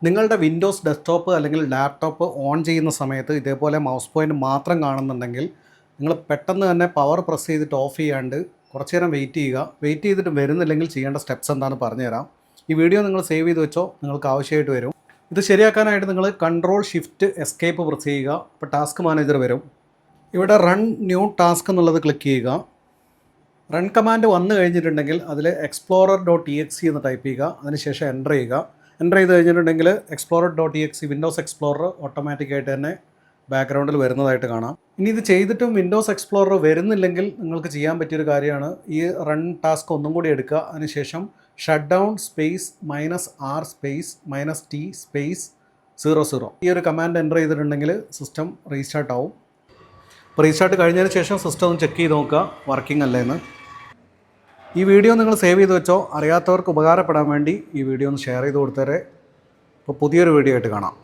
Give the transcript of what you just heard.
നിങ്ങളുടെ Windows desktop അല്ലെങ്കിൽ laptop on ചെയ്യുന്ന സമയത്ത് ഇതേപോലെ മൗസ് പോയിൻ്റ് മാത്രം കാണുന്നുണ്ടെങ്കിൽ നിങ്ങൾ പെട്ടെന്ന് തന്നെ പവർ പ്രസ് ചെയ്തിട്ട് ഓഫ് ചെയ്യാണ്ട് കുറച്ച് നേരം വെയിറ്റ് ചെയ്യുക. വെയിറ്റ് ചെയ്തിട്ട് വരുന്നില്ലെങ്കിൽ ചെയ്യേണ്ട സ്റ്റെപ്സ് എന്താണെന്ന് പറഞ്ഞുതരാം. ഈ വീഡിയോ നിങ്ങൾ സേവ് ചെയ്ത് വെച്ചോ, നിങ്ങൾക്ക് ആവശ്യമായിട്ട് വരും. ഇത് ശരിയാക്കാനായിട്ട് നിങ്ങൾ കൺട്രോൾ ഷിഫ്റ്റ് എസ്കേപ്പ് പ്രസ് ചെയ്യുക. അപ്പോൾ ടാസ്ക് മാനേജർ വരും. ഇവിടെ റൺ ന്യൂ ടാസ്ക് എന്നുള്ളത് ക്ലിക്ക് ചെയ്യുക. റൺ കമാൻഡ് വന്നു കഴിഞ്ഞിട്ടുണ്ടെങ്കിൽ അതിൽ explorer.exe എന്ന് ടൈപ്പ് ചെയ്യുക. അതിനുശേഷം എൻ്റർ ചെയ്യുക. എൻ്റർ ചെയ്ത് കഴിഞ്ഞിട്ടുണ്ടെങ്കിൽ explorer.exe വിൻഡോസ് എക്സ്പ്ലോറർ ഓട്ടോമാറ്റിക്കായിട്ട് തന്നെ ബാക്ക്ഗ്രൗണ്ടിൽ വരുന്നതായിട്ട് കാണാം. ഇനി ഇത് ചെയ്തിട്ടും വിൻഡോസ് എക്സ്പ്ലോറർ വരുന്നില്ലെങ്കിൽ നിങ്ങൾക്ക് ചെയ്യാൻ പറ്റിയൊരു കാര്യമാണ് ഈ റൺ ടാസ്ക് ഒന്നും കൂടി എടുക്കുക. അതിനുശേഷം shut down space -r space -t space 00 ഈ ഒരു കമാൻഡ് എൻ്റർ ചെയ്തിട്ടുണ്ടെങ്കിൽ സിസ്റ്റം റീസ്റ്റാർട്ട് ആവും. അപ്പോൾ റീസ്റ്റാർട്ട് കഴിഞ്ഞതിന് ശേഷം സിസ്റ്റം ഒന്ന് ചെക്ക് ചെയ്ത് നോക്കുക വർക്കിംഗ് അല്ലേ എന്ന്. ഈ വീഡിയോ നിങ്ങൾ സേവ് ചെയ്ത് വെച്ചോ. അറിയാത്തവർക്ക് ഉപകാരപ്പെടാൻ വേണ്ടി ഈ വീഡിയോ ഒന്ന് ഷെയർ ചെയ്ത് കൊടുത്തേരെ. അപ്പോൾ പുതിയൊരു വീഡിയോ ആയിട്ട് കാണാം.